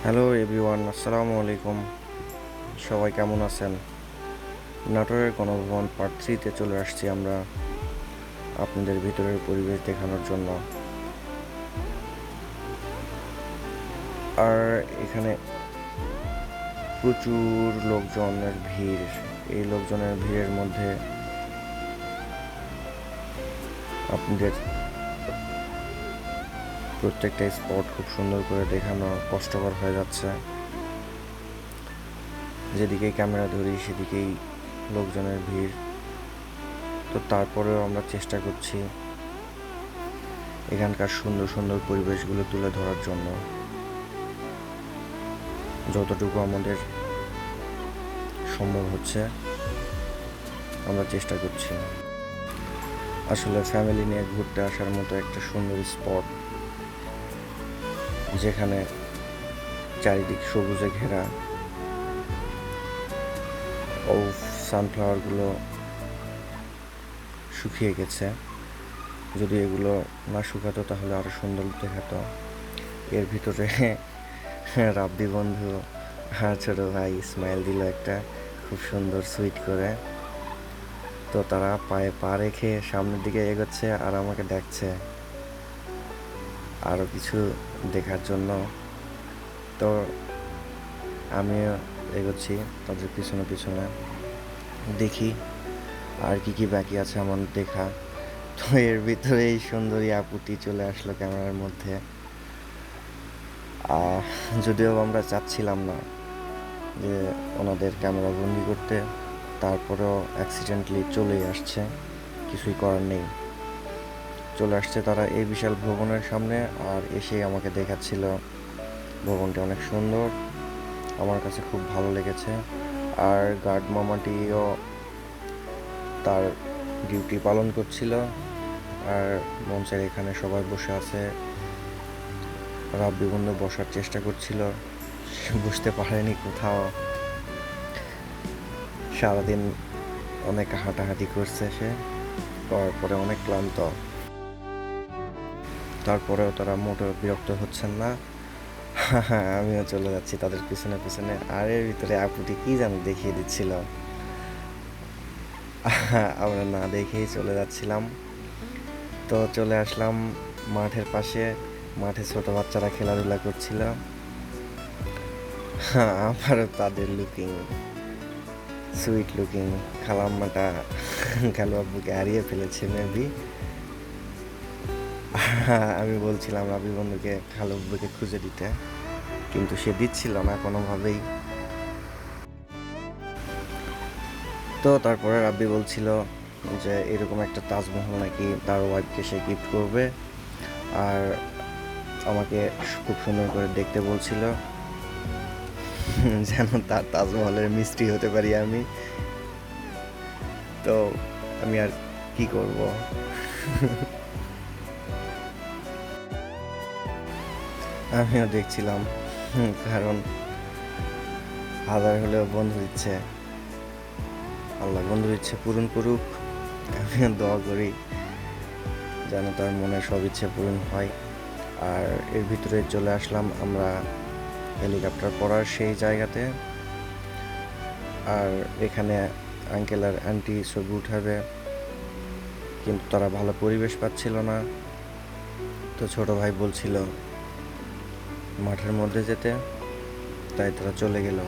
Hello everyone, আসসালামু আলাইকুম। সবাই কেমন আছেন? নাটোরের গণভবন পার্ট 3-তে চলে আসছি আমরা আপনাদের ভিতরের পরিবেশ দেখানোর জন্য। আর এখানে প্রচুর লোকজনের ভিড়। এই লোকজনের ভিড়ের মধ্যে আপনাদের প্রত্যেকটা স্পট খুব সুন্দর করে দেখানো কষ্টকর হয়ে যাচ্ছে। যেদিকেই ক্যামেরা ধরি সেদিকেই লোকজনের ভিড়। তো তারপরেও আমরা চেষ্টা করছি এখানকার সুন্দর সুন্দর পরিবেশগুলো তুলে ধরার জন্য, যতটুকু আমাদের সম্ভব হচ্ছে আমরা চেষ্টা করছি। আসলে ফ্যামিলি নিয়ে ঘুরতে আসার মতো একটা সুন্দর স্পট, যেখানে চারিদিক সবুজে ঘেরা ও সানফ্লাওয়ারগুলো শুকিয়ে গেছে। যদি এগুলো না শুকাতো তাহলে আরও সুন্দর দেখাতো। এর ভিতরে রাব্বি বন্ধু আর ছোটো ভাই স্মাইল দিল একটা খুব সুন্দর সুইট করে। তো তারা পায়ে পা রেখে সামনের দিকে এগোচ্ছে আর আমাকে দেখছে আরও কিছু দেখার জন্য। তো আমিও এগোচ্ছি তাদের পিছনে পিছনে, দেখি আর কি কি বাকি আছে আমার দেখা। তো এর ভিতরে এই সুন্দরী আপুটি চলে আসলো ক্যামেরার মধ্যে। যদিও আমরা চাচ্ছিলাম না যে ওনাদের ক্যামেরা বন্দি করতে, তারপরেও অ্যাক্সিডেন্টলি চলেই আসছে, কিছুই করার নেই। চলে আসছে তারা এই বিশাল ভবনের সামনে, আর এসেই আমাকে দেখাচ্ছিল ভবনটা অনেক সুন্দর, আমার কাছে খুব ভালো লেগেছে। আর গার্ড মামাটিও তার ডিউটি পালন করছিল। আর মঞ্চের এখানে সবাই বসে আছে, রাব্বি বন্ধু বসার চেষ্টা করছিল, বুঝতে পারেনি কোথাও। সারাদিন অনেক হাঁটাহাঁটি করছে সে, করার পরে অনেক ক্লান্ত। তারপরেও তারা মোটেও বিরক্ত হচ্ছেন না। আমিও চলে যাচ্ছি তাদের পিছনে পিছনে। আর এর ভিতরে আপুটি কি যেন দেখিয়ে দিচ্ছিল, আমরা না দেখেই চলে যাচ্ছিলাম। তো চলে আসলাম মাঠের পাশে। মাঠে ছোট বাচ্চারা খেলাধুলা করছিল। আমারও তাদের লুকিং সুইট লুকিং খালাম্মাটা খালু আব্বুকে হারিয়ে ফেলেছে মেবি। আমি বলছিলাম রাবি বন্ধুকে খালু আব্বুকে খুঁজে দিতে, কিন্তু সে দিচ্ছিল না কোনোভাবেই। তো তারপরে রাব্বি বলছিল যে এরকম একটা তাজমহল নাকি তার ওয়াইফকে সে গিফট করবে, আর আমাকে খুব সুন্দর করে দেখতে বলছিল, যেন তার তাজমহলের মিস্ত্রি হতে পারি আমি। তো আমি আর কি করব। আমিও দেখছিলাম, কারণ হাজার হলেও বন্ধুর ইচ্ছে, আল্লাহ বন্ধুর ইচ্ছে পূরণ করুক। আমিও দোয়া করি যেন তার মনে সব ইচ্ছে পূরণ হয়। আর এর ভিতরে চলে আসলাম আমরা হেলিকপ্টার পড়ার সেই জায়গাতে। আর এখানে আঙ্কেল আর আন্টি ছবি উঠাবে, কিন্তু তারা ভালো পরিবেশ পাচ্ছিল না। তো ছোট ভাই বলছিল মাঠের মধ্যে যেতে, তাই তারা চলে গেল।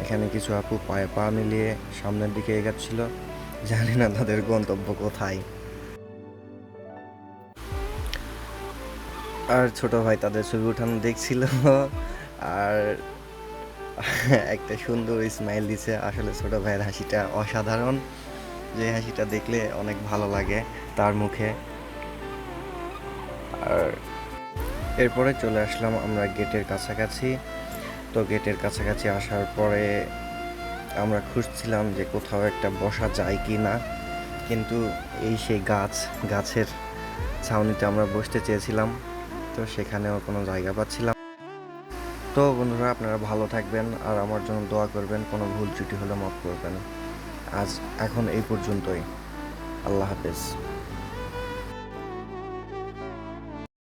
এখানে কিছু আপু পায়ে পা মিলিয়ে সামনের দিকে এগাচ্ছিল, জানি না তাদের গন্তব্য কোথায়। আর ছোট ভাই তাদের ছবি উঠানো দেখছিল, আর একটা সুন্দর স্মাইল দিছে। আসলে ছোট ভাইয়ের হাসিটা অসাধারণ, যে হাসিটা দেখলে অনেক ভালো লাগে তার মুখে। আর এরপরে চলে আসলাম আমরা গেটের কাছাকাছি। তো গেটের কাছাকাছি আসার পরে আমরা খুঁজছিলাম যে কোথাও একটা বসা যায় কি না, কিন্তু এই সেই গাছের ছাউনিতে আমরা বসতে চেয়েছিলাম, তো সেখানেও কোনো জায়গা পাচ্ছিলাম। তো বন্ধুরা, আপনারা ভালো থাকবেন আর আমার জন্য দোয়া করবেন, কোনো ভুল ত্রুটি হলে মাফ করবেন। এখন এই পর্যন্তই। আল্লাহ হাফেজ।